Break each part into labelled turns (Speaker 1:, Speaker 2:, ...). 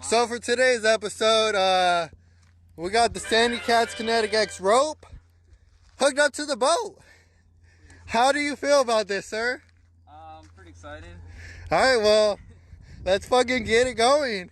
Speaker 1: So for today's episode, we got the Sandy Cats Kinetic X rope hooked up to the boat. How do you feel about this, sir?
Speaker 2: I'm pretty excited.
Speaker 1: All right, well, let's fucking get it going.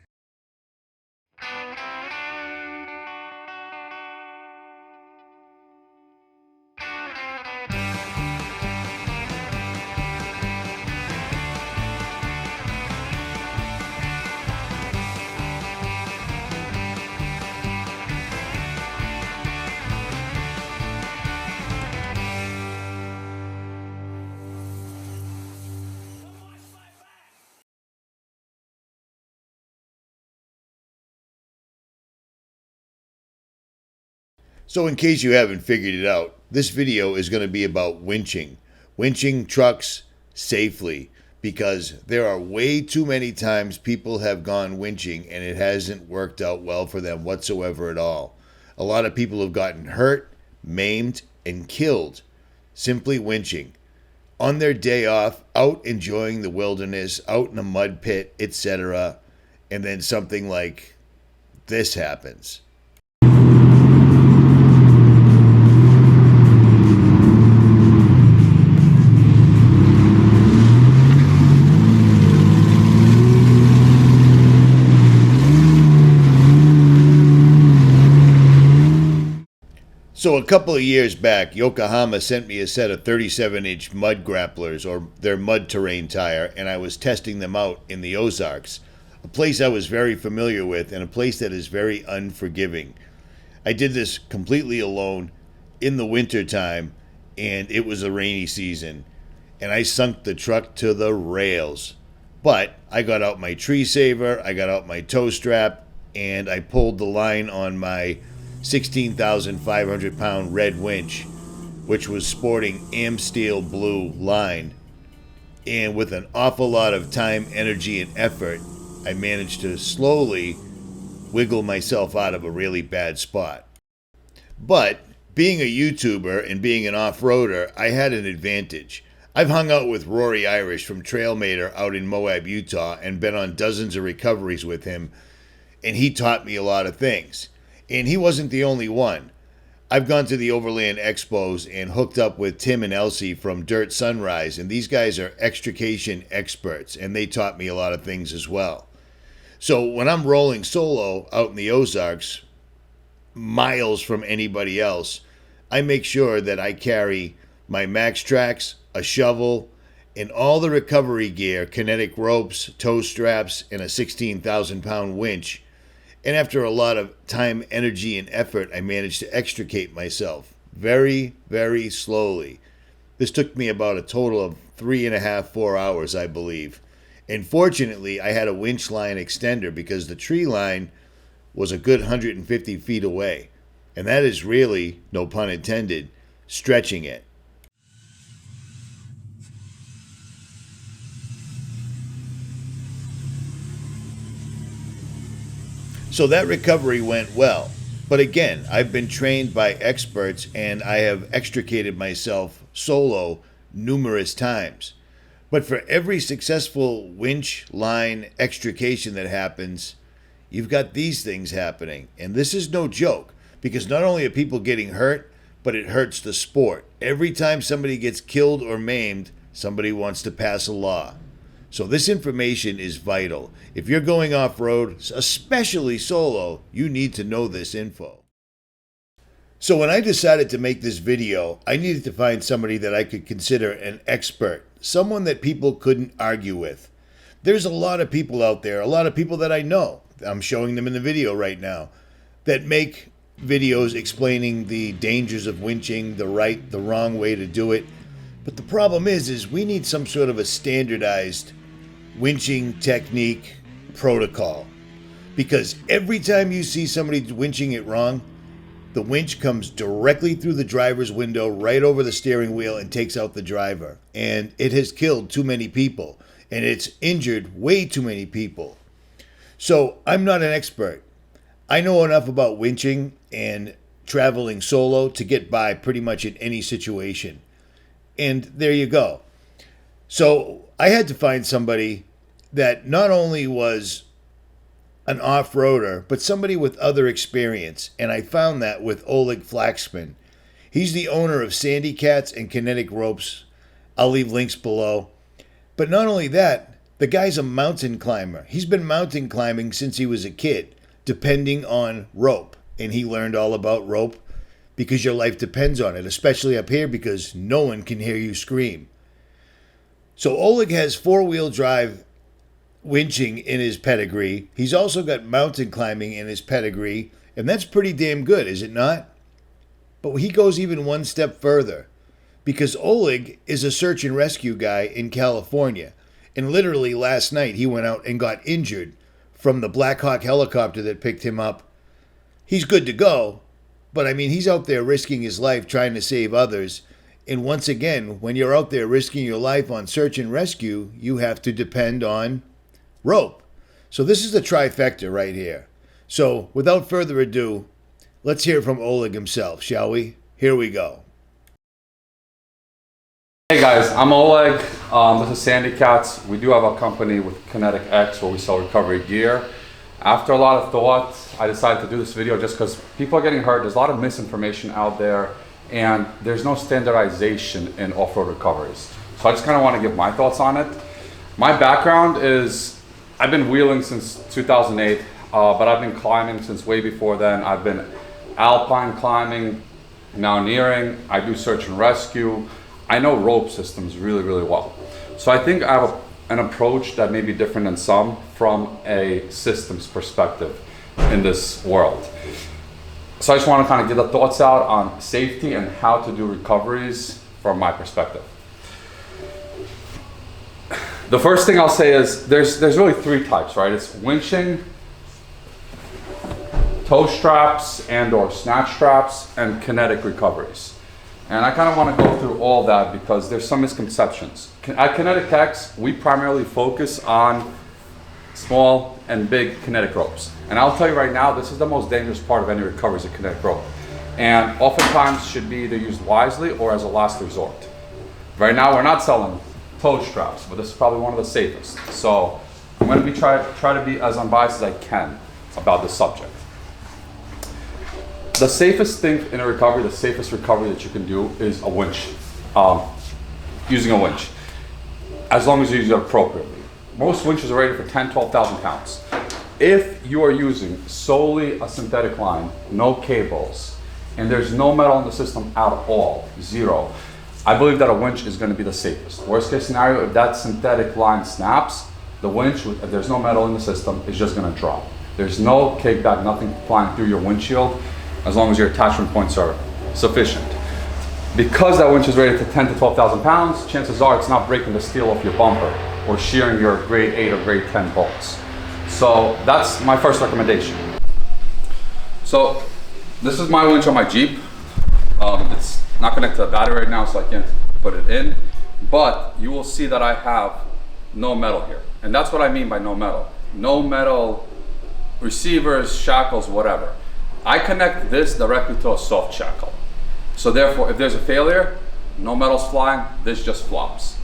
Speaker 3: So in case you haven't figured it out, this video is going to be about winching trucks safely, because there are way too many times people have gone winching and it hasn't worked out well for them whatsoever at all. A lot of people have gotten hurt, maimed, and killed simply winching. On their day off, out enjoying the wilderness, out in a mud pit, etc., and then something like this happens. So a couple of years back, Yokohama sent me a set of 37-inch mud grapplers, or their mud terrain tire, and I was testing them out in the Ozarks, a place I was very familiar with and a place that is very unforgiving. I did this completely alone in the winter time, and it was a rainy season, and I sunk the truck to the rails. But I got out my tree saver, I got out my tow strap, and I pulled the line on my 16,500 pound red winch, which was sporting Amsteel blue line. And with an awful lot of time, energy, and effort, I managed to slowly wiggle myself out of a really bad spot. But being a YouTuber and being an off-roader, I had an advantage. I've hung out with Rory Irish from Trailmater out in Moab, Utah, and been on dozens of recoveries with him, and he taught me a lot of things. And he wasn't the only one. I've gone to the Overland Expos and hooked up with Tim and Elsie from Dirt Sunrise, and these guys are extrication experts, and they taught me a lot of things as well. So when I'm rolling solo out in the Ozarks, miles from anybody else, I make sure that I carry my Max Tracks, a shovel, and all the recovery gear, kinetic ropes, tow straps, and a 16,000 pound winch. And after a lot of time, energy, and effort, I managed to extricate myself very, very slowly. This took me about a total of 3.5, 4 hours, I believe. And fortunately, I had a winch line extender because the tree line was a good 150 feet away. And that is really, no pun intended, stretching it. So that recovery went well. But again, I've been trained by experts and I have extricated myself solo numerous times. But for every successful winch line extrication that happens, you've got these things happening. And this is no joke, because not only are people getting hurt, but it hurts the sport. Every time somebody gets killed or maimed, somebody wants to pass a law. So this information is vital. If you're going off-road, especially solo, you need to know this info. So when I decided to make this video, I needed to find somebody that I could consider an expert, someone that people couldn't argue with. There's a lot of people out there, a lot of people that I know, I'm showing them in the video right now, that make videos explaining the dangers of winching, the right, the wrong way to do it. But the problem is we need some sort of a standardized winching technique protocol, because every time you see somebody winching it wrong, the winch comes directly through the driver's window, right over the steering wheel, and takes out the driver. And it has killed too many people, and it's injured way too many people. So I'm not an expert. I know enough about winching and traveling solo to get by pretty much in any situation. And there you go. So I had to find somebody that not only was an off-roader, but somebody with other experience, and I found that with Oleg Flaxman. He's the owner of Sandy Cats and Kinetic Ropes. I'll leave links below. But not only that, the guy's a mountain climber. He's been mountain climbing since he was a kid, depending on rope. And he learned all about rope because your life depends on it, especially up here because no one can hear you scream. So Oleg has four-wheel drive winching in his pedigree. He's also got mountain climbing in his pedigree, and that's pretty damn good, is it not? But he goes even one step further because Oleg is a search and rescue guy in California. And literally last night he went out and got injured from the Black Hawk helicopter that picked him up. He's good to go, but I mean, he's out there risking his life trying to save others. And once again, when you're out there risking your life on search and rescue, you have to depend on rope. So this is the trifecta right here. So without further ado, let's hear from Oleg himself, shall we? Here we go.
Speaker 4: Hey guys, I'm Oleg. This is Sandy Cats. We do have a company with Kinetic X where we sell recovery gear. After a lot of thought, I decided to do this video just because people are getting hurt. There's a lot of misinformation out there and there's no standardization in off-road recoveries. So I just kind of want to give my thoughts on it. My background is, I've been wheeling since 2008, but I've been climbing since way before then. I've been alpine climbing, mountaineering. I do search and rescue. I know rope systems really, really well. So I think I have an approach that may be different than some from a systems perspective in this world. So I just want to kind of get the thoughts out on safety and how to do recoveries from my perspective. The first thing I'll say is there's really three types, right? It's winching, toe straps and or snatch straps, and kinetic recoveries. And I kind of want to go through all that because there's some misconceptions. At Kinetic X, we primarily focus on small and big kinetic ropes. And I'll tell you right now, this is the most dangerous part of any recovery is a kinetic rope. And oftentimes should be either used wisely or as a last resort. Right now, we're not selling toe straps, but this is probably one of the safest. So I'm going to try to be as unbiased as I can about this subject. The safest thing in a recovery, the safest recovery that you can do is a winch, using a winch, as long as you use it appropriately. Most winches are rated for 10, 12,000 pounds. If you are using solely a synthetic line, no cables, and there's no metal in the system at all, zero, I believe that a winch is going to be the safest. Worst case scenario, if that synthetic line snaps, the winch, if there's no metal in the system, is just going to drop. There's no kickback, nothing flying through your windshield, as long as your attachment points are sufficient. Because that winch is rated to 10 to 12,000 pounds, chances are it's not breaking the steel off your bumper or shearing your grade 8 or grade 10 bolts. So that's my first recommendation. So this is my winch on my Jeep. It's not connected to the battery right now, so I can't put it in. But you will see that I have no metal here. And that's what I mean by no metal. No metal receivers, shackles, whatever. I connect this directly to a soft shackle. So therefore, if there's a failure, no metal's flying, this just flops.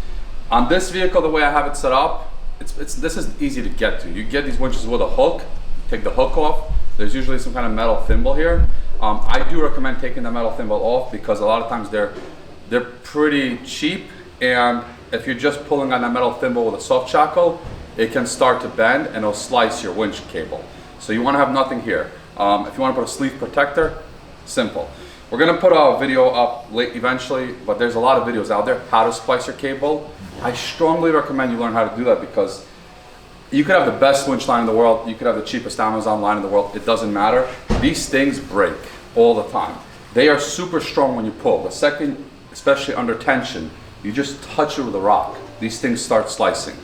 Speaker 4: On this vehicle, the way I have it set up, this is easy to get to. You get these winches with a hook, take the hook off. There's usually some kind of metal thimble here. I do recommend taking the metal thimble off because a lot of times they're pretty cheap, and if you're just pulling on that metal thimble with a soft shackle, it can start to bend and it'll slice your winch cable. So you want to have nothing here. If you want to put a sleeve protector, simple. We're going to put a video up late eventually, but there's a lot of videos out there how to splice your cable. I strongly recommend you learn how to do that because you could have the best winch line in the world, you could have the cheapest Amazon line in the world, it doesn't matter. These things break all the time. They are super strong when you pull. The second, especially under tension, you just touch it with a rock, these things start slicing.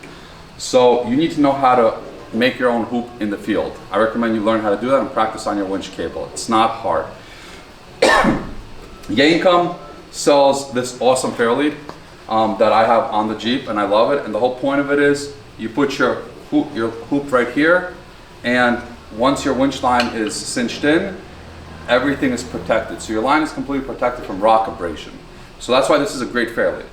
Speaker 4: So you need to know how to make your own hoop in the field. I recommend you learn how to do that and practice on your winch cable. It's not hard. Yankum sells this awesome fairlead that I have on the Jeep, and I love it. And the whole point of it is you put your hoop right here, and once your winch line is cinched in, everything is protected. So your line is completely protected from rock abrasion. So that's why this is a great fairlead.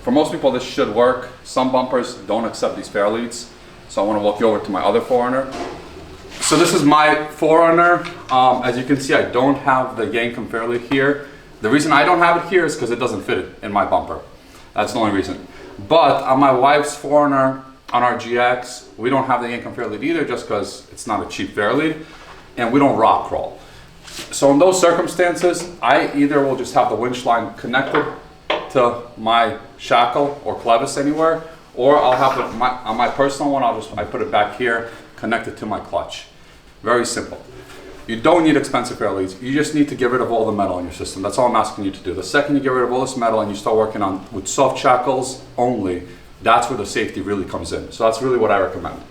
Speaker 4: For most people this should work. Some bumpers don't accept these fairleads. So I want to walk you over to my other 4Runner. So this is my 4Runner. As you can see, I don't have the yank fairly here. The reason I don't have it here is because it doesn't fit it in my bumper. That's the only reason. But on my wife's 4Runner, on our GX, we don't have the yank fair lead either, just because it's not a cheap fair lead, and we don't rock crawl. So in those circumstances, I either will just have the winch line connected to my shackle or clevis anywhere, or I'll have it on my personal one. I put it back here, connected to my clutch. Very simple. You don't need expensive fair leads. You just need to get rid of all the metal in your system. That's all I'm asking you to do. The second you get rid of all this metal and you start working on with soft shackles only, that's where the safety really comes in. So that's really what I recommend.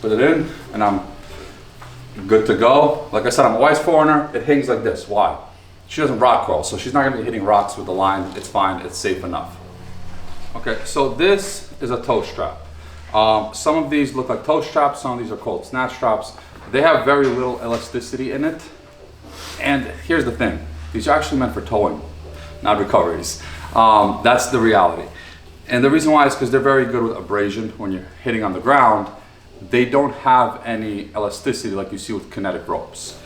Speaker 4: Put it in, and I'm good to go. Like I said, I'm a wife's 4Runner. It hangs like this. Why? She doesn't rock crawl, so she's not gonna be hitting rocks with the line. It's fine, it's safe enough. Okay, so this is a toe strap. Some of these look like toe straps, some of these are called snatch straps. They have very little elasticity in it. And here's the thing, these are actually meant for towing, not recoveries. That's the reality. And the reason why is because they're very good with abrasion when you're hitting on the ground. They don't have any elasticity like you see with kinetic ropes.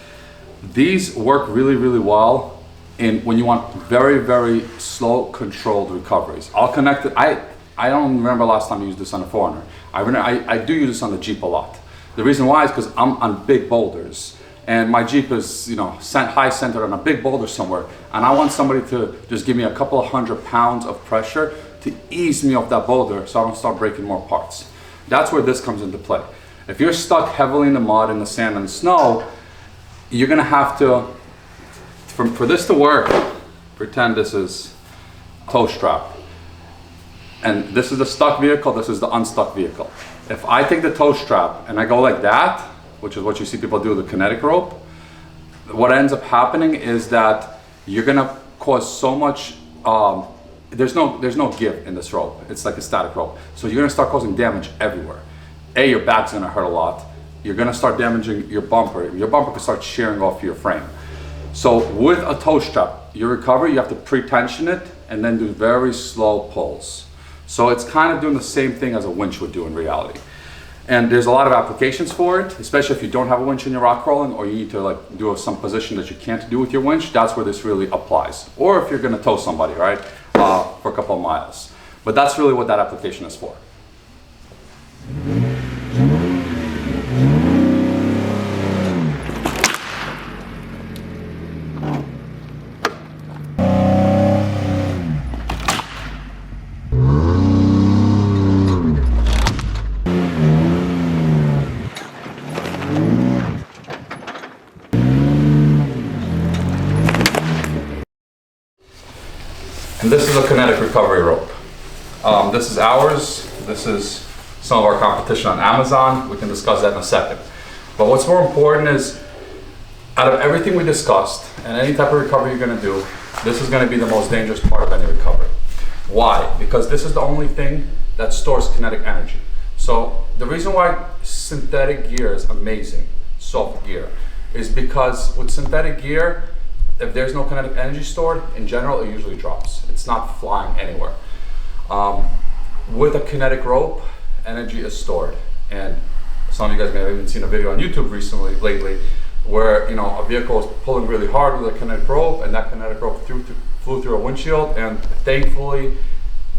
Speaker 4: These work really, really well when you want very, very slow, controlled recoveries. I'll connect it. I don't remember last time I used this on a 4Runner. I do use this on the Jeep a lot. The reason why is because I'm on big boulders, and my Jeep is, you know, high centered on a big boulder somewhere, and I want somebody to just give me a couple of 100 pounds of pressure to ease me off that boulder so I don't start breaking more parts. That's where this comes into play. If you're stuck heavily in the mud, in the sand, and the snow, you're gonna have to, for this to work, pretend this is toe strap. And this is the stuck vehicle, this is the unstuck vehicle. If I take the toe strap and I go like that, which is what you see people do with the kinetic rope, what ends up happening is that you're gonna cause so much, there's no give in this rope. It's like a static rope. So you're gonna start causing damage everywhere. Your back's gonna hurt a lot. You're gonna start damaging your bumper. Your bumper can start shearing off your frame. So with a toe strap, your recovery, you have to pre-tension it and then do very slow pulls. So it's kind of doing the same thing as a winch would do in reality. And there's a lot of applications for it, especially if you don't have a winch in your rock crawling, or you need to like do some position that you can't do with your winch. That's where this really applies. Or if you're gonna tow somebody, right, for a couple of miles. But that's really what that application is for. And this is a kinetic recovery rope. This is ours. This is some of our competition on Amazon. We can discuss that in a second. But what's more important is, out of everything we discussed, and any type of recovery you're gonna do, this is gonna be the most dangerous part of any recovery. Why? Because this is the only thing that stores kinetic energy. So the reason why synthetic gear is amazing, soft gear, is because with synthetic gear, if there's no kinetic energy stored, in general, it usually drops. It's not flying anywhere. With a kinetic rope, energy is stored. And some of you guys may have even seen a video on YouTube lately, where, you know, a vehicle was pulling really hard with a kinetic rope, and that kinetic rope flew through a windshield, and thankfully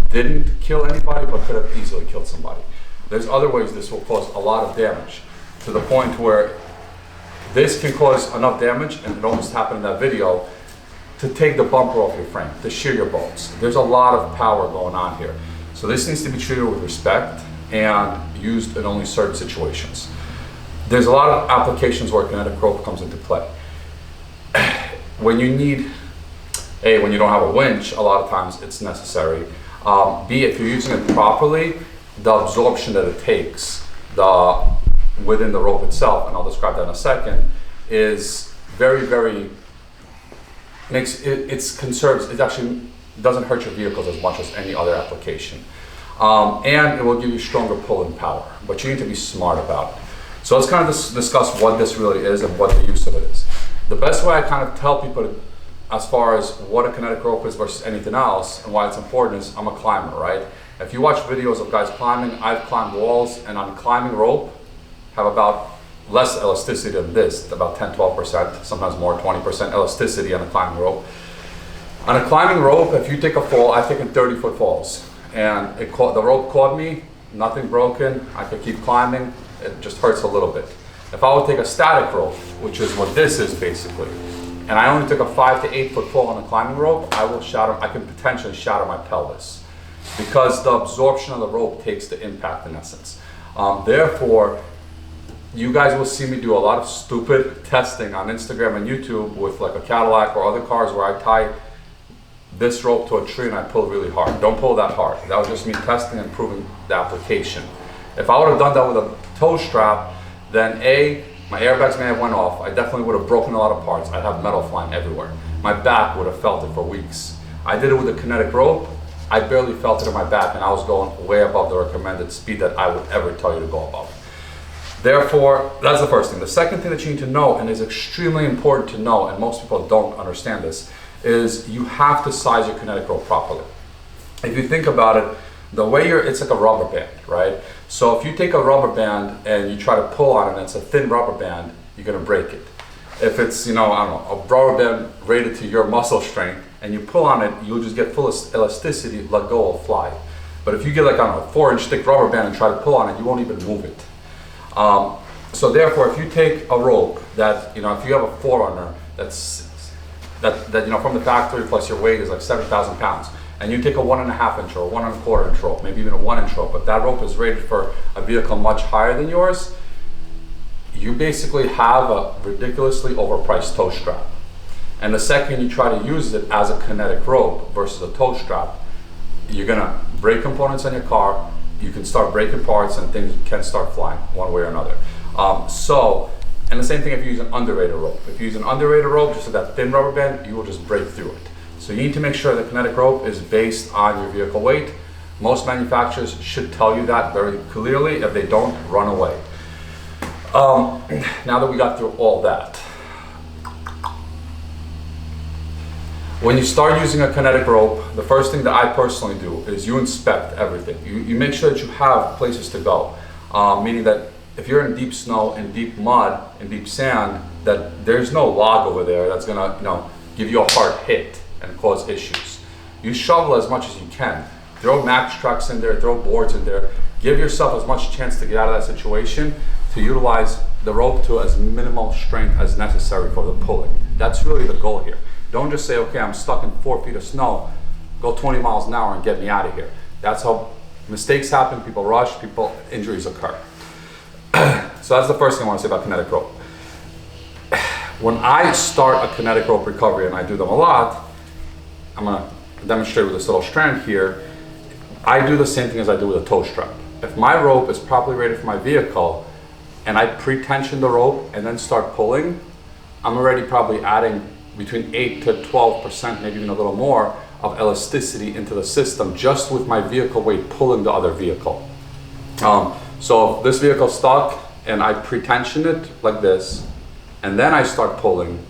Speaker 4: didn't kill anybody, but could have easily killed somebody. There's other ways this will cause a lot of damage, to the point where this can cause enough damage, and it almost happened in that video, to take the bumper off your frame, to shear your bolts. There's a lot of power going on here. So this needs to be treated with respect and used in only certain situations. There's a lot of applications where kinetic rope comes into play. When you need, when you don't have a winch, a lot of times it's necessary. B, if you're using it properly, the absorption that it takes within the rope itself, and I'll describe that in a second, is very, very, it conserves, it actually doesn't hurt your vehicles as much as any other application. And it will give you stronger pulling power, but you need to be smart about it. So let's kind of discuss what this really is and what the use of it is. The best way I kind of tell people as far as what a kinetic rope is versus anything else and why it's important is, I'm a climber, right? If you watch videos of guys climbing, I've climbed walls, and on climbing rope, have about less elasticity than this, about 10-12%, sometimes more, 20% elasticity on a climbing rope. On a climbing rope, if you take a fall, I've taken 30-foot falls, and the rope caught me, nothing broken, I could keep climbing, it just hurts a little bit. If I would take a static rope, which is what this is basically, and I only took a 5 to 8 foot fall on a climbing rope, I can potentially shatter my pelvis, because the absorption of the rope takes the impact in essence. Therefore, you guys will see me do a lot of stupid testing on Instagram and YouTube with like a Cadillac or other cars where I tie this rope to a tree and I pull really hard. Don't pull that hard. That was just me testing and proving the application. If I would have done that with a tow strap, then A, my airbags may have went off. I definitely would have broken a lot of parts. I'd have metal flying everywhere. My back would have felt it for weeks. I did it with a kinetic rope. I barely felt it in my back, and I was going way above the recommended speed that I would ever tell you to go above. Therefore, that's the first thing. The second thing that you need to know, and is extremely important to know, and most people don't understand this, is you have to size your kinetic rope properly. If you think about it, the way it's like a rubber band, right? So if you take a rubber band and you try to pull on it and it's a thin rubber band, you're gonna break it. If it's, I don't know, a rubber band rated to your muscle strength and you pull on it, you'll just get full elasticity, let go, will fly. But if you get like, I don't know, a 4-inch thick rubber band and try to pull on it, you won't even move it. So therefore, if you take a rope that, if you have a Forerunner that from the factory plus your weight is like 7,000 pounds, and you take a 1.5 inch or a 1.25 inch rope, maybe even a 1 inch rope, but that rope is rated for a vehicle much higher than yours, you basically have a ridiculously overpriced tow strap. And the second you try to use it as a kinetic rope versus a tow strap, you're gonna break components on your car, you can start breaking parts, and things can start flying one way or another. And the same thing if you use an underrated rope. If you use an underrated rope, just like that thin rubber band, you will just break through it. So you need to make sure the kinetic rope is based on your vehicle weight. Most manufacturers should tell you that very clearly. If they don't, run away. Now that we got through all that, when you start using a kinetic rope, the first thing that I personally do is you inspect everything. You make sure that you have places to go, meaning that if you're in deep snow, in deep mud, in deep sand, that there's no log over there that's gonna give you a hard hit and cause issues. You shovel as much as you can. Throw max trucks in there, throw boards in there. Give yourself as much chance to get out of that situation to utilize the rope to as minimal strength as necessary for the pulling. That's really the goal here. Don't just say, okay, I'm stuck in 4 feet of snow, go 20 miles an hour and get me out of here. That's how mistakes happen, people rush, injuries occur. So that's the first thing I want to say about kinetic rope. When I start a kinetic rope recovery, and I do them a lot, I'm gonna demonstrate with this little strand here, I do the same thing as I do with a tow strap. If my rope is properly rated for my vehicle, and I pre-tension the rope and then start pulling, I'm already probably adding between 8 to 12%, maybe even a little more, of elasticity into the system just with my vehicle weight pulling the other vehicle. So if this vehicle's stuck and I pre-tension it like this, and then I start pulling,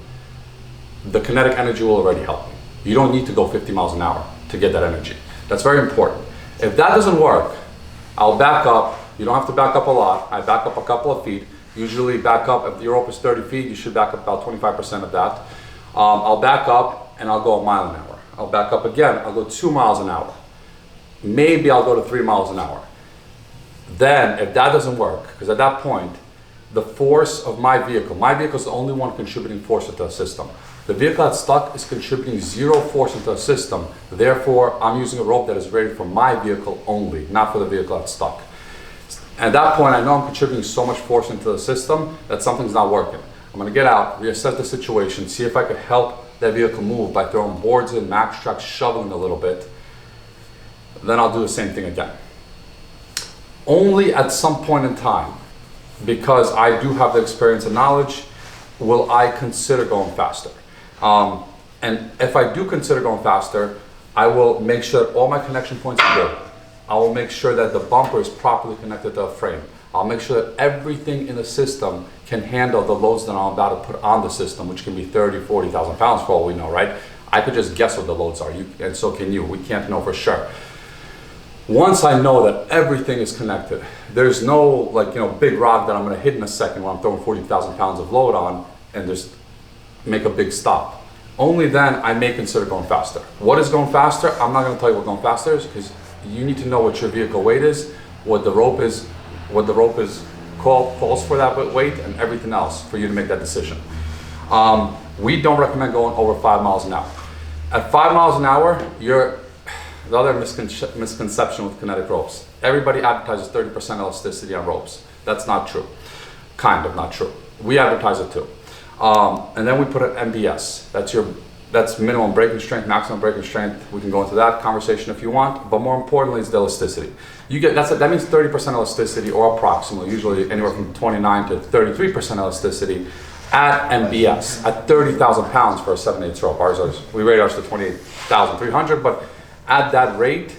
Speaker 4: the kinetic energy will already help me. You don't need to go 50 miles an hour to get that energy. That's very important. If that doesn't work, I'll back up. You don't have to back up a lot. I back up a couple of feet. Usually back up, if your rope is 30 feet, you should back up about 25% of that. I'll back up and I'll go 1 mile an hour. I'll back up again, I'll go 2 miles an hour. Maybe I'll go to 3 miles an hour. Then, if that doesn't work, because at that point, the force of my vehicle is the only one contributing force into the system. The vehicle that's stuck is contributing 0 force into the system. Therefore, I'm using a rope that is rated for my vehicle only, not for the vehicle that's stuck. At that point, I know I'm contributing so much force into the system that something's not working. I'm gonna get out, reassess the situation, see if I could help that vehicle move by throwing boards in, max trucks, shoveling a little bit. Then I'll do the same thing again. Only at some point in time, because I do have the experience and knowledge, will I consider going faster. And if I do consider going faster, I will make sure that all my connection points are good. I will make sure that the bumper is properly connected to the frame. I'll make sure that everything in the system can handle the loads that I'm about to put on the system, which can be 30, 40,000 pounds for all we know, right? I could just guess what the loads are, and so can you. We can't know for sure. Once I know that everything is connected, there's no like, big rock that I'm gonna hit in a second when I'm throwing 40,000 pounds of load on and just make a big stop. Only then I may consider going faster. What is going faster? I'm not gonna tell you what going faster is, because you need to know what your vehicle weight is, what the rope is calls for that weight, and everything else for you to make that decision. We don't recommend going over 5 miles an hour. At 5 miles an hour, the other misconception with kinetic ropes. Everybody advertises 30% elasticity on ropes. That's not true. Kind of not true. We advertise it too. And then we put an MBS. That's minimum breaking strength, maximum breaking strength. We can go into that conversation if you want, but more importantly is the elasticity. That means 30% elasticity, or approximately, usually anywhere from 29 to 33% elasticity at MBS, at 30,000 pounds for a 7/8 rope. We rate ours to 28,300, but at that rate,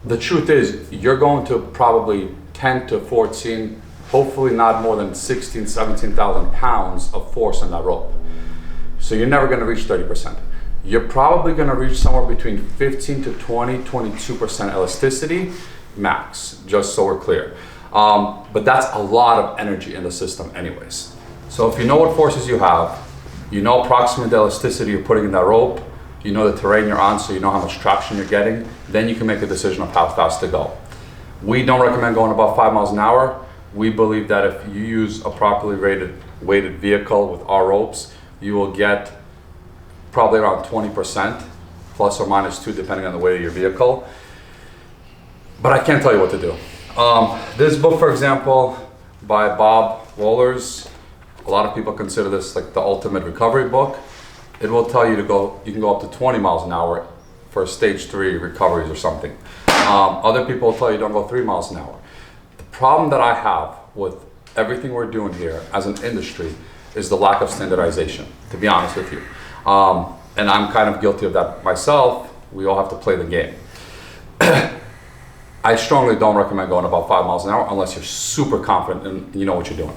Speaker 4: the truth is you're going to probably 10 to 14, hopefully not more than 16, 17,000 pounds of force on that rope. So you're never gonna reach 30%. You're probably gonna reach somewhere between 15 to 20, 22% elasticity max, just so we're clear. But that's a lot of energy in the system anyways. So if you know what forces you have, you know approximately the elasticity you're putting in that rope, you know the terrain you're on, so you know how much traction you're getting, then you can make a decision of how fast to go. We don't recommend going above 5 miles an hour. We believe that if you use a properly weighted vehicle with our ropes, you will get probably around 20%, plus or minus 2, depending on the weight of your vehicle. But I can't tell you what to do. This book, for example, by Bob Wohlers, a lot of people consider this like the ultimate recovery book. It will tell you you can go up to 20 miles an hour for stage 3 recoveries or something. Other people will tell you don't go 3 miles an hour. The problem that I have with everything we're doing here as an industry is the lack of standardization, to be honest with you. And I'm kind of guilty of that myself. We all have to play the game. I strongly don't recommend going about 5 miles an hour unless you're super confident and you know what you're doing.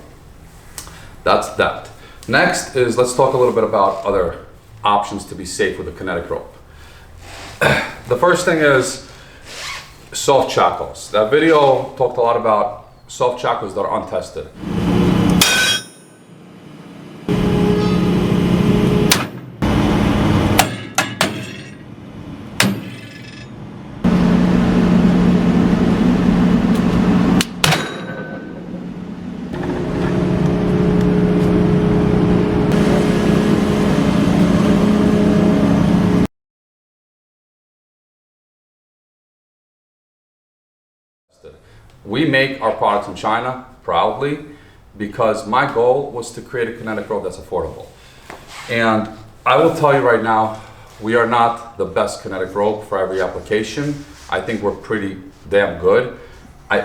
Speaker 4: That's that. Next is, let's talk a little bit about other options to be safe with a kinetic rope. The first thing is soft shackles. That video talked a lot about soft shackles that are untested. We make our products in China proudly because my goal was to create a kinetic rope that's affordable. And I will tell you right now, we are not the best kinetic rope for every application. I think we're pretty damn good.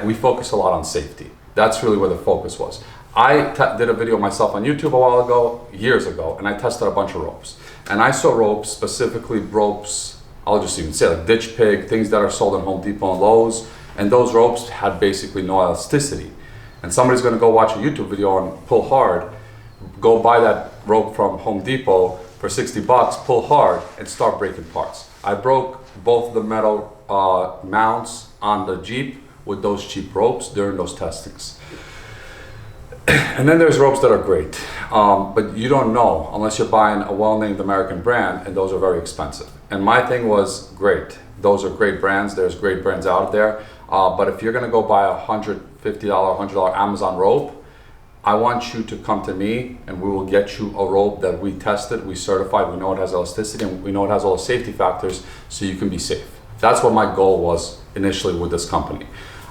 Speaker 4: We focus a lot on safety. That's really where the focus was. I did a video myself on YouTube a while ago, years ago, and I tested a bunch of ropes. And I saw ropes, specifically ropes, I'll just even say like Ditch Pig, things that are sold in Home Depot and Lowe's. And those ropes had basically no elasticity. And somebody's gonna go watch a YouTube video on pull hard, go buy that rope from Home Depot for 60 bucks, pull hard, and start breaking parts. I broke both the metal mounts on the Jeep with those cheap ropes during those testings. And then there's ropes that are great, but you don't know unless you're buying a well-named American brand, and those are very expensive. And my thing was, great, those are great brands, there's great brands out there, but if you're gonna go buy a $150, $100 Amazon rope, I want you to come to me and we will get you a rope that we tested, we certified, we know it has elasticity, and we know it has all the safety factors, so you can be safe. That's what my goal was initially with this company.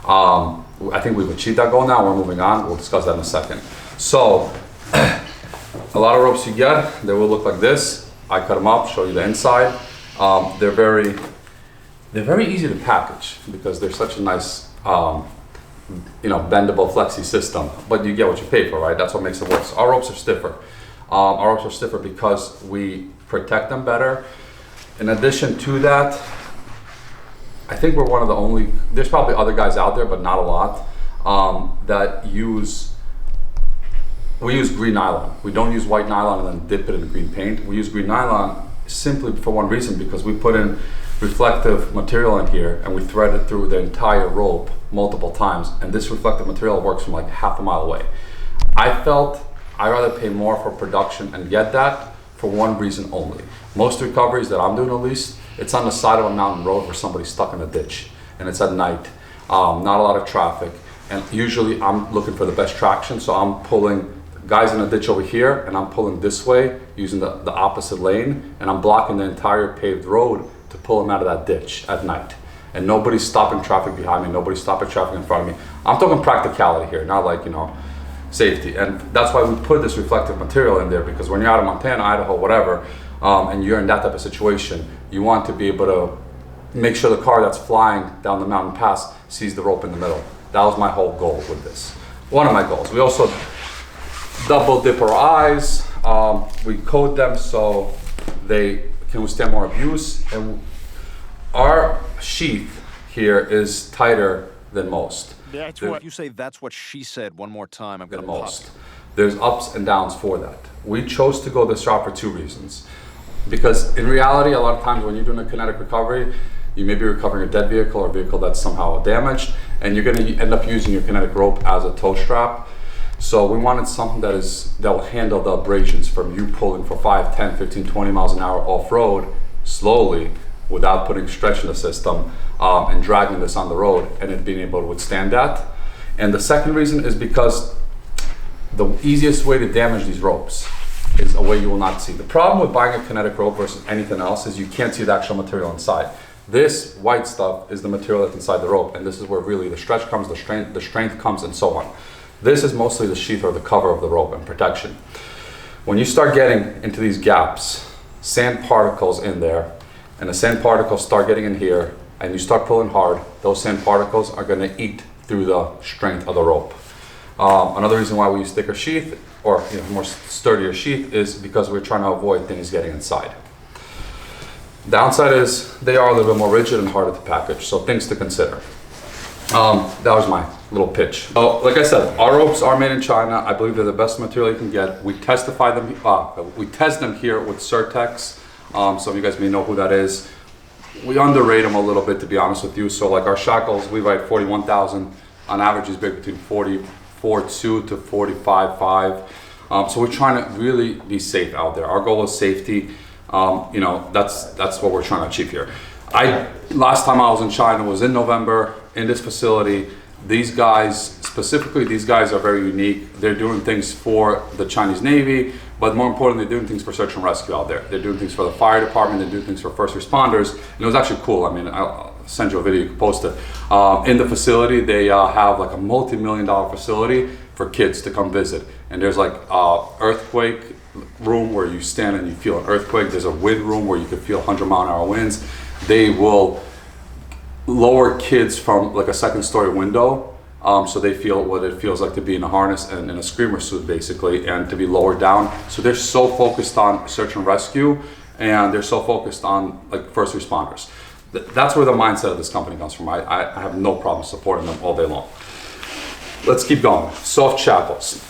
Speaker 4: I think we've achieved that goal now, we're moving on, we'll discuss that in a second. So, a lot of ropes you get, they will look like this. I cut them up, show you the inside. They're very easy to package because they're such a nice, bendable, flexy system. But you get what you pay for, right? That's what makes it work. So our ropes are stiffer. Our ropes are stiffer because we protect them better. In addition to that, I think we're one of the only, there's probably other guys out there, but not a lot, that we use green nylon. We don't use white nylon and then dip it in green paint. We use green nylon simply for one reason, because we put in reflective material in here, and we thread it through the entire rope multiple times, and this reflective material works from like half a mile away. I felt I'd rather pay more for production and get that for one reason only. Most recoveries that I'm doing, at least, it's on the side of a mountain road where somebody's stuck in a ditch, and it's at night, not a lot of traffic, and usually I'm looking for the best traction, so I'm pulling guys in a ditch over here, and I'm pulling this way using the opposite lane, and I'm blocking the entire paved road to pull them out of that ditch at night. And nobody's stopping traffic behind me, nobody's stopping traffic in front of me. I'm talking practicality here, not like, you know, safety. And that's why we put this reflective material in there, because when you're out of Montana, Idaho, whatever, and you're in that type of situation, you want to be able to make sure the car that's flying down the mountain pass sees the rope in the middle. That was my whole goal with this. One of my goals. We also double dip our eyes. We coat them so they can withstand more abuse. And our sheath here is tighter than most.
Speaker 5: That's what you say. That's what she said. One more time. I'm gonna
Speaker 4: most. There's ups and downs for that. We chose to go this route for two reasons. Because in reality, a lot of times when you're doing a kinetic recovery, you may be recovering a dead vehicle or a vehicle that's somehow damaged, and you're gonna end up using your kinetic rope as a tow strap. So we wanted something that will handle the abrasions from you pulling for 5, 10, 15, 20 miles an hour off-road slowly without putting stretch in the system and dragging this on the road, and it being able to withstand that. And the second reason is because the easiest way to damage these ropes is a way you will not see. The problem with buying a kinetic rope versus anything else is you can't see the actual material inside. This white stuff is the material that's inside the rope, and this is where really the stretch comes, the strength comes, and so on. This is mostly the sheath or the cover of the rope and protection. When you start getting into these gaps, sand particles in there, and the sand particles start getting in here, and you start pulling hard, those sand particles are gonna eat through the strength of the rope. Another reason why we use thicker sheath, or more sturdier sheath, is because we're trying to avoid things getting inside. Downside is they are a little bit more rigid and harder to package, so things to consider. That was my little pitch. So, like I said, our ropes are made in China. I believe they're the best material you can get. We test them here with Certex. Some of you guys may know who that is. We underrate them a little bit, to be honest with you. So like our shackles, we write 41,000. On average, is big between 44.2 to 45.5. So we're trying to really be safe out there. Our goal is safety. That's what we're trying to achieve here. Last time I was in China was in November in this facility. These guys, specifically these guys, are very unique. They're doing things for the Chinese Navy, but more importantly, they're doing things for search and rescue out there. They're doing things for the fire department, they're doing things for first responders, and it was actually cool. I mean, I'll send you a video, you can post it. In the facility, they have like a multi-million-dollar facility for kids to come visit. And there's like earthquake room where you stand and you feel an earthquake. There's a wind room where you can feel 100-mile-an-hour winds. They will lower kids from like a second-story window, so they feel what it feels like to be in a harness and in a screamer suit, basically, and to be lowered down. So they're so focused on search and rescue, and they're so focused on like first responders. That's where the mindset of this company comes from. I have no problem supporting them all day long. Let's keep going. Soft shackles.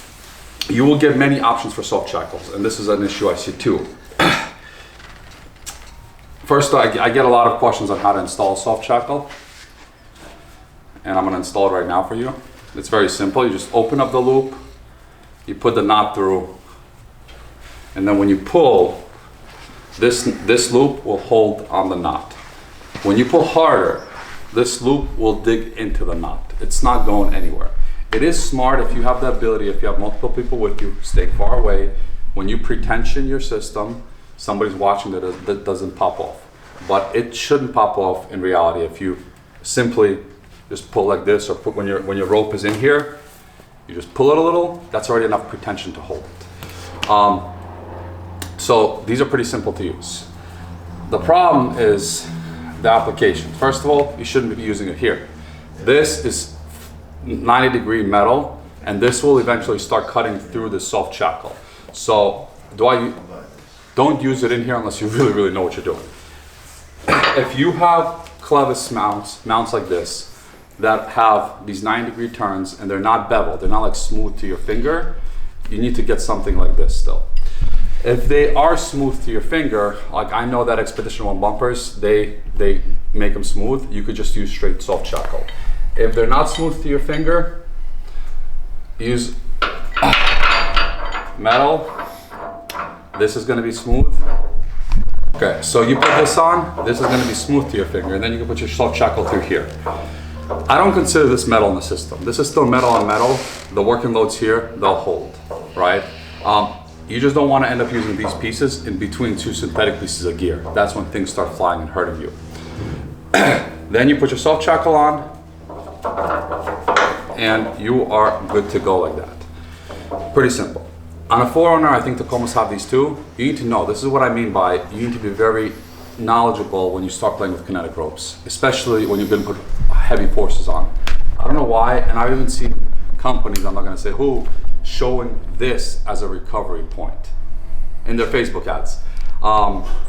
Speaker 4: You will get many options for soft shackles, and this is an issue I see too. First, I get a lot of questions on how to install a soft shackle, and I'm going to install it right now for you. It's very simple. You just open up the loop, you put the knot through, and then when you pull, this loop will hold on the knot. When you pull harder, this loop will dig into the knot. It's not going anywhere. It is smart if you have the ability, if you have multiple people with you, stay far away. When you pre-tension your system, somebody's watching that doesn't pop off. But it shouldn't pop off in reality if you simply just pull like this, or put when your rope is in here, you just pull it a little, that's already enough pre-tension to hold it. So these are pretty simple to use. The problem is the application. First of all, you shouldn't be using it here. This is 90-degree metal, and this will eventually start cutting through the soft shackle. So don't use it in here unless you really, really know what you're doing. If you have clevis mounts like this, that have these 90-degree turns and they're not beveled, they're not like smooth to your finger, you need to get something like this still. If they are smooth to your finger, like I know that Expedition 1 bumpers, they make them smooth. You could just use straight soft shackle. If they're not smooth to your finger, use metal. This is going to be smooth. Okay, so you put this on, this is going to be smooth to your finger, and then you can put your soft shackle through here. I don't consider this metal in the system. This is still metal on metal. The working loads here, they'll hold, right? You just don't want to end up using these pieces in between two synthetic pieces of gear. That's when things start flying and hurting you. Then you put your soft shackle on, and you are good to go like that. Pretty simple. On a 4Runner, I think Tacomas have these too. You need to know, this is what I mean by, you need to be very knowledgeable when you start playing with kinetic ropes, especially when you're going to put heavy forces on. I don't know why, and I've even seen companies, I'm not going to say who, showing this as a recovery point in their Facebook ads.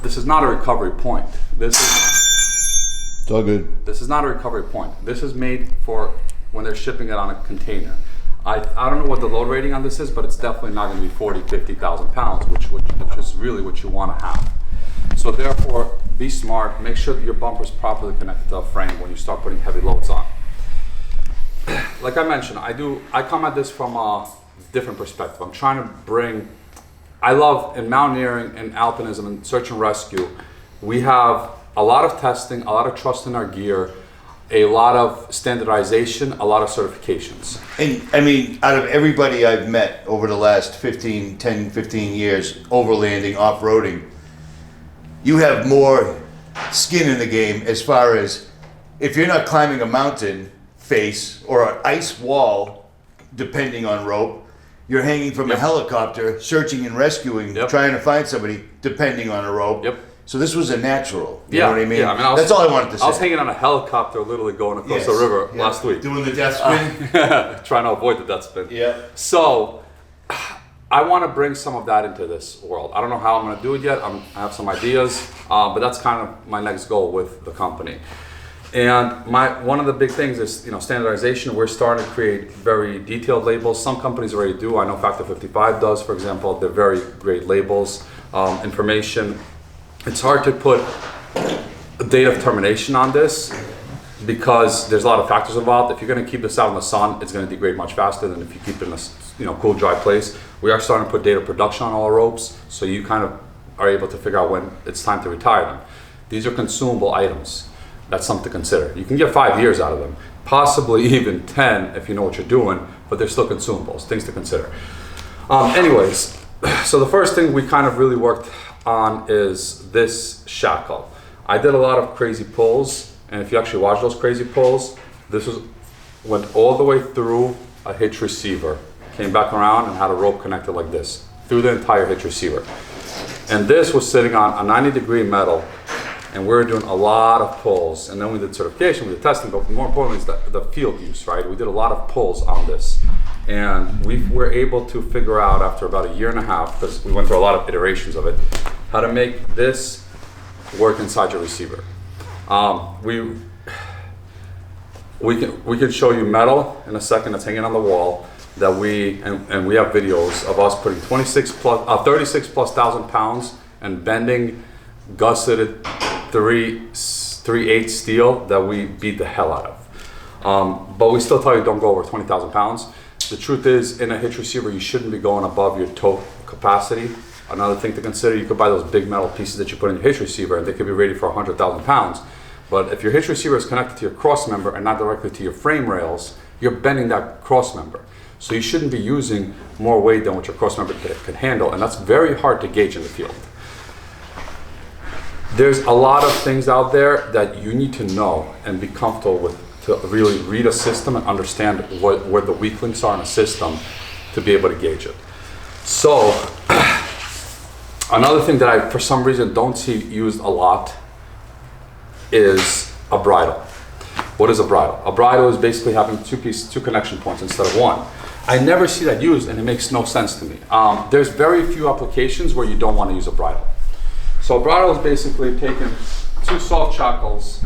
Speaker 4: This is not a recovery point.
Speaker 3: It's all good.
Speaker 4: This is not a recovery point. This is made for when they're shipping it on a container. I don't know what the load rating on this is, but it's definitely not going to be 40, 50,000 pounds, which is really what you want to have. So therefore, be smart. Make sure that your bumper is properly connected to the frame when you start putting heavy loads on. Like I mentioned, I come at this from a different perspective. I'm trying to bring, I love in mountaineering and alpinism and search and rescue, we have a lot of testing, a lot of trust in our gear, a lot of standardization, a lot of certifications.
Speaker 3: And I mean, out of everybody I've met over the last 10, 15 years, overlanding, off-roading, you have more skin in the game as far as if you're not climbing a mountain face or an ice wall, depending on rope, you're hanging from a helicopter, searching and rescuing, trying to find somebody, depending on a rope. So this was a natural. You know what I mean? Yeah, I mean, that's all I wanted to say.
Speaker 4: I was hanging on a helicopter, literally going across the river last week.
Speaker 3: Doing the death spin?
Speaker 4: Trying to avoid the death spin.
Speaker 3: Yeah.
Speaker 4: So, I want to bring some of that into this world. I don't know how I'm going to do it yet. I have some ideas, but that's kind of my next goal with the company. And one of the big things is standardization. We're starting to create very detailed labels. Some companies already do. I know Factor 55 does, for example. They're very great labels, information. It's hard to put a date of termination on this because there's a lot of factors involved. If you're going to keep this out in the sun, it's going to degrade much faster than if you keep it in a cool, dry place. We are starting to put date of production on all our ropes, so you kind of are able to figure out when it's time to retire them. These are consumable items. That's something to consider. You can get 5 years out of them, possibly even 10 if you know what you're doing, but they're still consumables, things to consider. Anyways, so the first thing we kind of really worked on is this shackle. I did a lot of crazy pulls, and if you actually watch those crazy pulls, went all the way through a hitch receiver, came back around and had a rope connected like this through the entire hitch receiver. And this was sitting on a 90-degree metal, and we were doing a lot of pulls. And then we did certification, we did testing, but more importantly is the field use, right? We did a lot of pulls on this. And we were able to figure out after about a year and a half, because we went through a lot of iterations of it, how to make this work inside your receiver. We can show you metal in a second that's hanging on the wall that and we have videos of us putting 36 plus thousand pounds and bending gusseted 3/8 steel that we beat the hell out of. But we still tell you don't go over 20,000 pounds. The truth is, in a hitch receiver, you shouldn't be going above your toe capacity. Another thing to consider, you could buy those big metal pieces that you put in your hitch receiver and they could be rated for 100,000 pounds. But if your hitch receiver is connected to your cross member and not directly to your frame rails, you're bending that cross member. So you shouldn't be using more weight than what your cross member can handle, and that's very hard to gauge in the field. There's a lot of things out there that you need to know and be comfortable with to really read a system and understand where the weak links are in a system to be able to gauge it. So, another thing that I, for some reason, don't see used a lot is a bridle. What is a bridle? A bridle is basically having two connection points instead of one. I never see that used, and it makes no sense to me. There's very few applications where you don't want to use a bridle. So a bridle is basically taking two soft shackles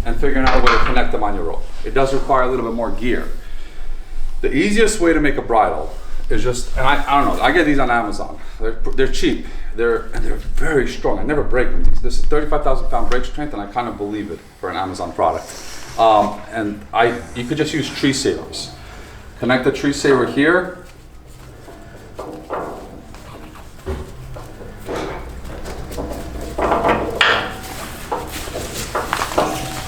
Speaker 4: and figuring out a way to connect them on your rope. It does require a little bit more gear. The easiest way to make a bridle is just, and I don't know, I get these on Amazon. They're cheap, and they're very strong. I never break them. This is 35,000 pound brake strength, and I kind of believe it for an Amazon product. You could just use tree savers. Connect the tree saver here.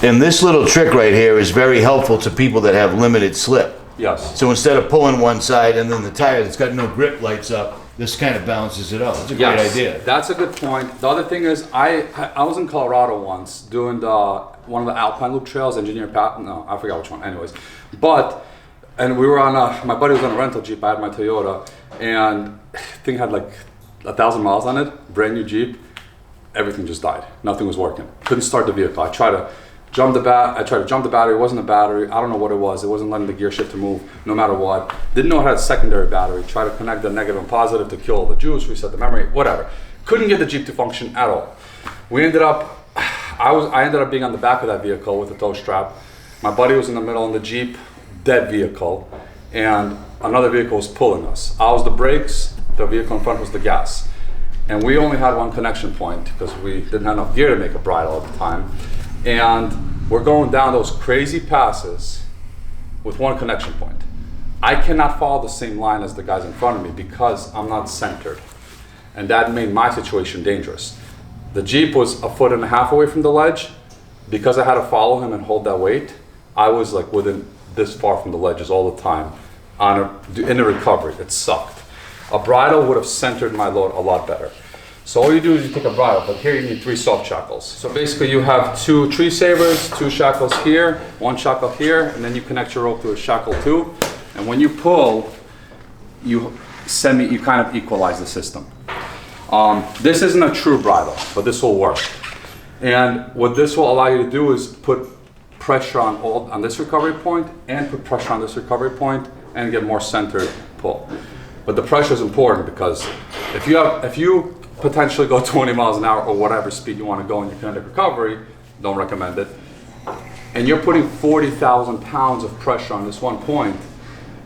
Speaker 3: And this little trick right here is very helpful to people that have limited slip.
Speaker 4: Yes.
Speaker 3: So instead of pulling one side and then the tire that's got no grip lights up, this kind of balances it out. It's a great idea.
Speaker 4: That's a good point. The other thing is, I was in Colorado once doing one of the Alpine Loop trails, Engineer Path. No, I forgot which one. Anyways, and we were on my buddy was on a rental Jeep. I had my Toyota, and the thing had like 1,000 miles on it. Brand new Jeep. Everything just died. Nothing was working. Couldn't start the vehicle. I tried to jump the battery. It wasn't a battery. I don't know what it was. It wasn't letting the gear shifter move no matter what. Didn't know it had a secondary battery. Tried to connect the negative and positive to kill the juice, reset the memory, whatever. Couldn't get the Jeep to function at all. I ended up being on the back of that vehicle with a tow strap. My buddy was in the middle in the Jeep, dead vehicle, and another vehicle was pulling us. I was the brakes, the vehicle in front was the gas. And we only had one connection point because we didn't have enough gear to make a bridle at the time. And we're going down those crazy passes with one connection point. I cannot follow the same line as the guys in front of me because I'm not centered. And that made my situation dangerous. The Jeep was 1.5 feet away from the ledge. Because I had to follow him and hold that weight, I was like within this far from the ledges all the time in a recovery. It sucked. A bridle would have centered my load a lot better. So all you do is you take a bridle, but here you need 3 soft shackles. So basically you have 2 tree savers, 2 shackles here, 1 shackle here, and then you connect your rope to a shackle 2. And when you pull, you kind of equalize the system. This isn't a true bridle, but this will work. And what this will allow you to do is put pressure on this recovery point and put pressure on this recovery point and get more centered pull. But the pressure is important because if you potentially go 20 miles an hour or whatever speed you want to go in your kinetic recovery, don't recommend it, and you're putting 40,000 pounds of pressure on this one point,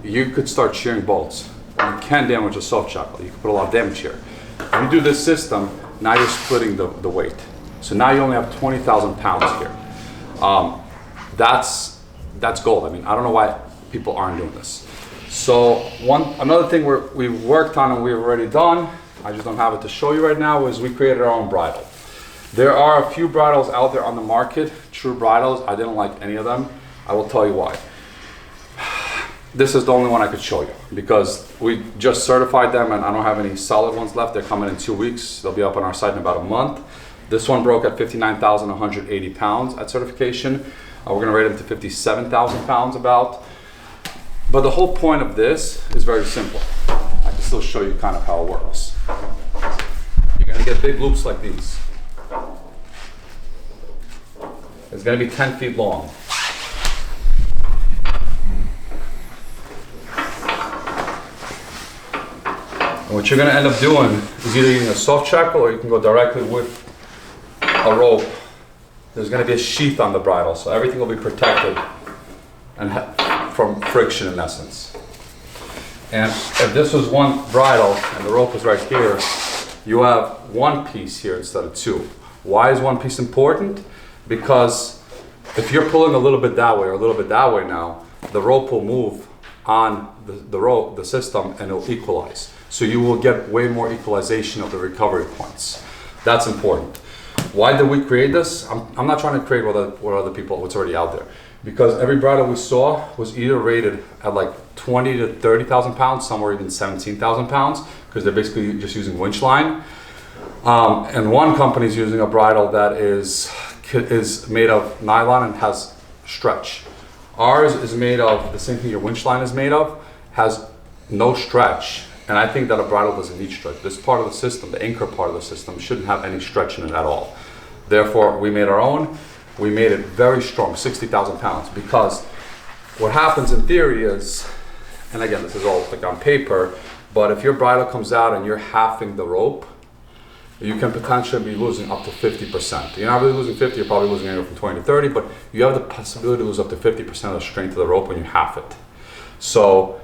Speaker 4: you could start shearing bolts. You can damage a soft shackle. You can put a lot of damage here. If you do this system, now you're splitting the weight. So now you only have 20,000 pounds here. That's gold. I mean, I don't know why people aren't doing this. So another thing we've worked on and we've already done, I just don't have it to show you right now, is we created our own bridle. There are a few bridles out there on the market, true bridles. I didn't like any of them. I will tell you why. This is the only one I could show you because we just certified them and I don't have any solid ones left. They're coming in 2 weeks. They'll be up on our site in about a month. This one broke at 59,180 pounds at certification. We're gonna rate them to 57,000 pounds about. But the whole point of this is very simple. I can still show you kind of how it works. You're gonna get big loops like these. It's gonna be 10 feet long. And what you're gonna end up doing is either using a soft shackle or you can go directly with a rope. There's gonna be a sheath on the bridle, so everything will be protected and from friction in essence. And if this was one bridle and the rope was right here, you have one piece here instead of 2. Why is one piece important? Because if you're pulling a little bit that way or a little bit that way now, the rope will move on the system and it'll equalize. So you will get way more equalization of the recovery points. That's important. Why did we create this? I'm not trying to create what's already out there. Because every bridle we saw was either rated at like 20 to 30,000 pounds, some were even 17,000 pounds, because they're basically just using winch line. And one company is using a bridle that is made of nylon and has stretch. Ours is made of the same thing your winch line is made of, has no stretch. And I think that a bridle doesn't need stretch. This part of the system, the anchor part of the system, shouldn't have any stretch in it at all. Therefore, we made our own. We made it very strong, 60,000 pounds, because what happens in theory is, and again, this is all like on paper, but if your bridle comes out and you're halving the rope, you can potentially be losing up to 50%. You're not really losing 50, you're probably losing anywhere from 20 to 30, but you have the possibility to lose up to 50% of the strength of the rope when you halve it. So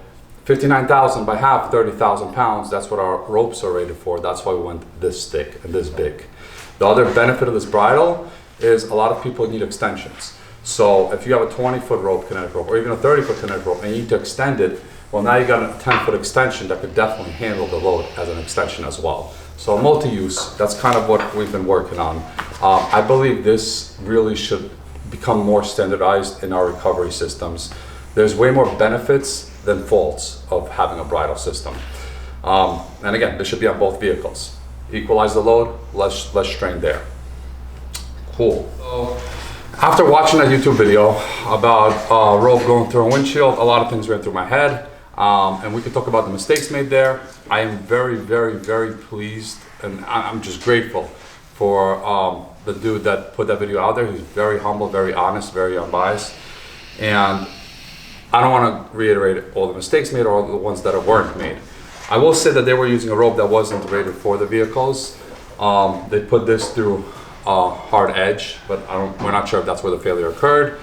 Speaker 4: 59,000 by half, 30,000 pounds. That's what our ropes are rated for. That's why we went this thick and this big. The other benefit of this bridle is a lot of people need extensions. So if you have a 20-foot rope, kinetic rope, or even a 30-foot kinetic rope, and you need to extend it, well, now you got a 10-foot extension that could definitely handle the load as an extension as well. So multi-use, that's kind of what we've been working on. I believe this really should become more standardized in our recovery systems. There's way more benefits than faults of having a bridle system. And again, this should be on both vehicles. Equalize the load, less strain there. Cool. So, after watching that YouTube video about rope going through a windshield, a lot of things ran through my head. And we could talk about the mistakes made there. I am very, very, very pleased, and I'm just grateful for the dude that put that video out there. He's very humble, very honest, very unbiased. And I don't want to reiterate all the mistakes made or all the ones that weren't made. I will say that they were using a rope that wasn't rated for the vehicles. They put this through a hard edge, but we're not sure if that's where the failure occurred.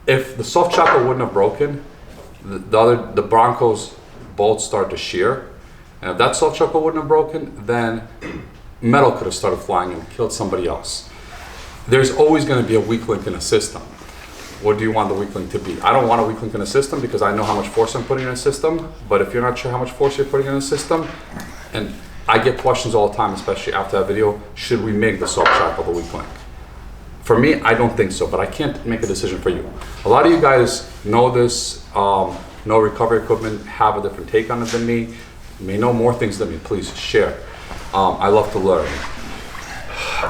Speaker 4: If the soft shackle wouldn't have broken, the Bronco's bolts started to shear. And if that soft shackle wouldn't have broken, then metal could have started flying and killed somebody else. There's always going to be a weak link in a system. What do you want the weak link to be? I don't want a weak link in a system because I know how much force I'm putting in a system. But if you're not sure how much force you're putting in a system, and I get questions all the time, especially after that video, should we make the soft shackle the weak link? For me, I don't think so, but I can't make a decision for you. A lot of you guys know this, know recovery equipment, have a different take on it than me. You may know more things than me, please share. I love to learn.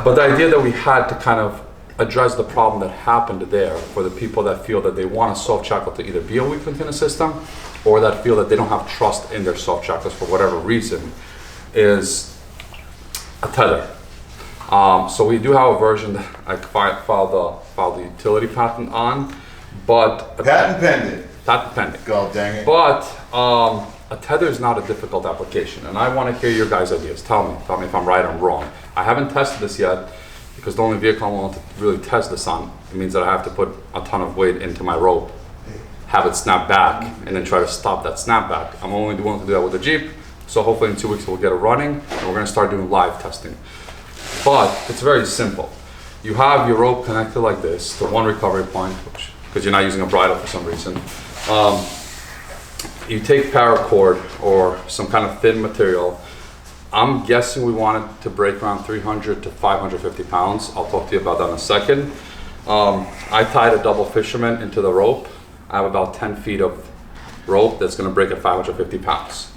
Speaker 4: But the idea that we had to kind of address the problem that happened there for the people that feel that they want a soft shackle to either be a weak link in a system or that feel that they don't have trust in their soft shackles for whatever reason is a tether. So we do have a version that I filed the utility patent on, but
Speaker 3: Patent pending.
Speaker 4: patent pending.
Speaker 3: God dang it.
Speaker 4: But a tether is not a difficult application, and I want to hear your guys' ideas. Tell me if I'm right or I'm wrong. I haven't tested this yet because the only vehicle I want to really test this on, it means that I have to put a ton of weight into my rope, have it snap back, and then try to stop that snapback. I'm only willing to do that with the Jeep, so hopefully in 2 weeks we'll get it running, and we're going to start doing live testing. But it's very simple. You have your rope connected like this to one recovery point, because you're not using a bridle for some reason. You take paracord or some kind of thin material. I'm guessing we want it to break around 300 to 550 pounds. I'll talk to you about that in a second. I tied a double fisherman into the rope. I have about 10 feet of rope that's gonna break at 550 pounds.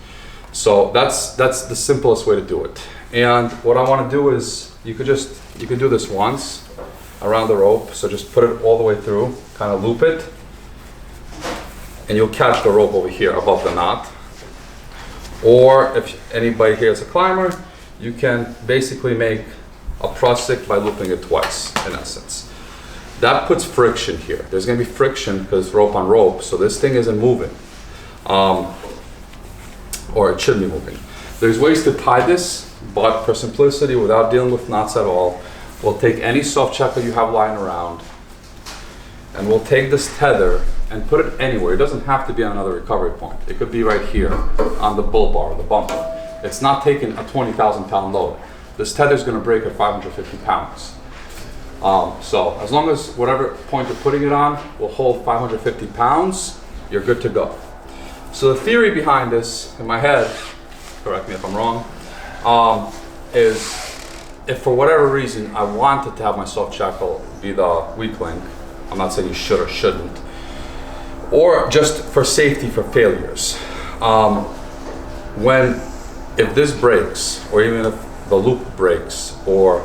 Speaker 4: So that's the simplest way to do it. And what I wanna do is, you could do this once around the rope. So just put it all the way through, kind of loop it, and you'll catch the rope over here above the knot. Or if anybody here is a climber, you can basically make a prusik by looping it twice, in essence. That puts friction here. There's gonna be friction because it's rope on rope, so this thing isn't moving. Or it should be moving. There's ways to tie this, but for simplicity, without dealing with knots at all, we'll take any soft shackle you have lying around, and we'll take this tether and put it anywhere. It doesn't have to be on another recovery point. It could be right here on the bull bar, the bumper. It's not taking a 20,000 pound load. This tether is gonna break at 550 pounds. So as long as whatever point you're putting it on will hold 550 pounds, you're good to go. So the theory behind this, in my head, correct me if I'm wrong, is if for whatever reason I wanted to have my soft shackle be the weak link, I'm not saying you should or shouldn't, or just for safety for failures. If this breaks, or even if the loop breaks, or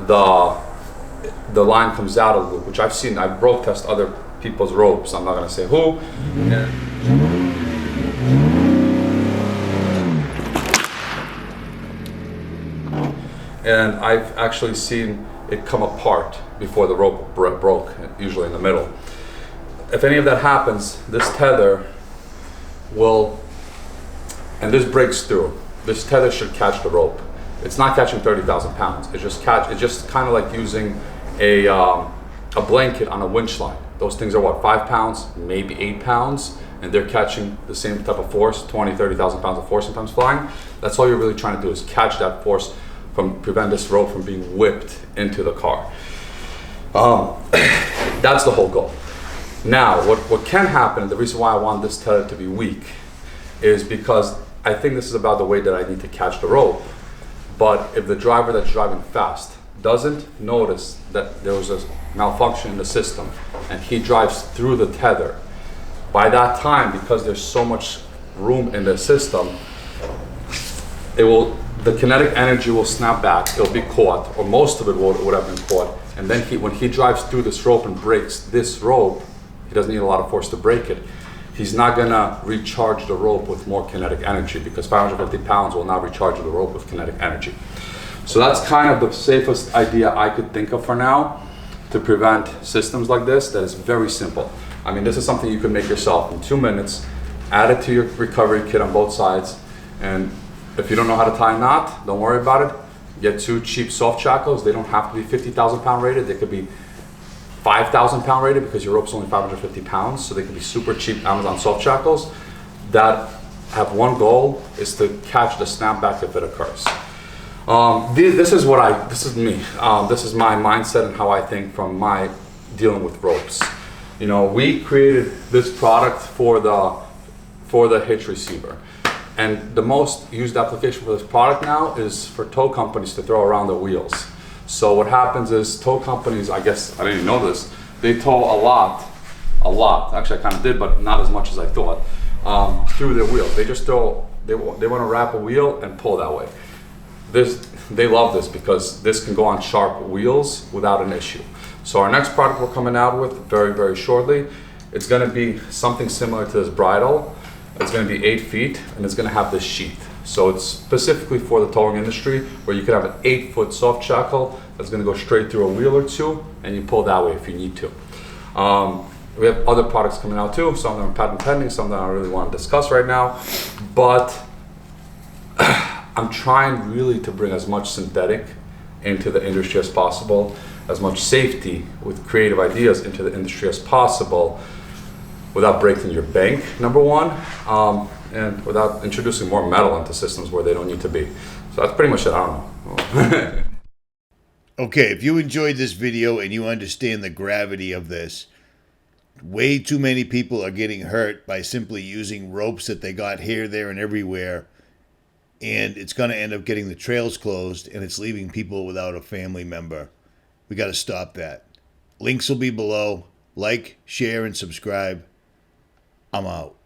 Speaker 4: the line comes out of the loop, which I've seen, I've broke test other people's ropes, I'm not gonna say who. And I've actually seen it come apart before the rope broke, usually in the middle. If any of that happens, this tether will, and this breaks through, this tether should catch the rope. It's not catching 30,000 pounds. It's just kind of like using a blanket on a winch line. Those things are what, 5 pounds, maybe 8 pounds, and they're catching the same type of force, 20, 30,000 pounds of force sometimes flying, that's all you're really trying to do, is catch that force from prevent this rope from being whipped into the car. That's the whole goal. Now, what can happen, and the reason why I want this tether to be weak, is because I think this is about the way that I need to catch the rope. But if the driver that's driving fast doesn't notice that there was a malfunction in the system and he drives through the tether, by that time, because there's so much room in the system, the kinetic energy will snap back, it'll be caught, or most of it would have been caught, and then when he drives through this rope and breaks this rope, he doesn't need a lot of force to break it. He's not gonna recharge the rope with more kinetic energy, because 550 pounds will not recharge the rope with kinetic energy. So that's kind of the safest idea I could think of for now to prevent systems like this. That is very simple. I mean, this is something you can make yourself in 2 minutes, add it to your recovery kit on both sides, and if you don't know how to tie a knot, don't worry about it. Get 2 cheap soft shackles. They don't have to be 50,000 pound rated. They could be 5,000 pound rated, because your rope's only 550 pounds. So they can be super cheap Amazon soft shackles that have one goal, is to catch the snapback if it occurs. This is me. This is my mindset and how I think from my dealing with ropes. You know, we created this product for the hitch receiver. And the most used application for this product now is for tow companies to throw around the wheels. So what happens is tow companies, I guess, I didn't even know this, they tow a lot. Actually, I kind of did, but not as much as I thought, through their wheels. They just they want to wrap a wheel and pull that way. They love this because this can go on sharp wheels without an issue. So our next product we're coming out with very, very shortly, it's going to be something similar to this bridle. It's going to be 8 feet, and it's going to have this sheath. So it's specifically for the towing industry, where you could have an 8-foot soft shackle that's going to go straight through a wheel or two, and you pull that way if you need to. We have other products coming out too. Some of them are patent pending, some of them I really want to discuss right now. But I'm trying really to bring as much synthetic into the industry as possible, as much safety with creative ideas into the industry as possible, without breaking your bank, number one, and without introducing more metal into systems where they don't need to be. So that's pretty much it. I don't know.
Speaker 3: Okay, if you enjoyed this video and you understand the gravity of this, way too many people are getting hurt by simply using ropes that they got here, there, and everywhere. And it's going to end up getting the trails closed, and it's leaving people without a family member. We got to stop that. Links will be below. Like, share, and subscribe. I'm out.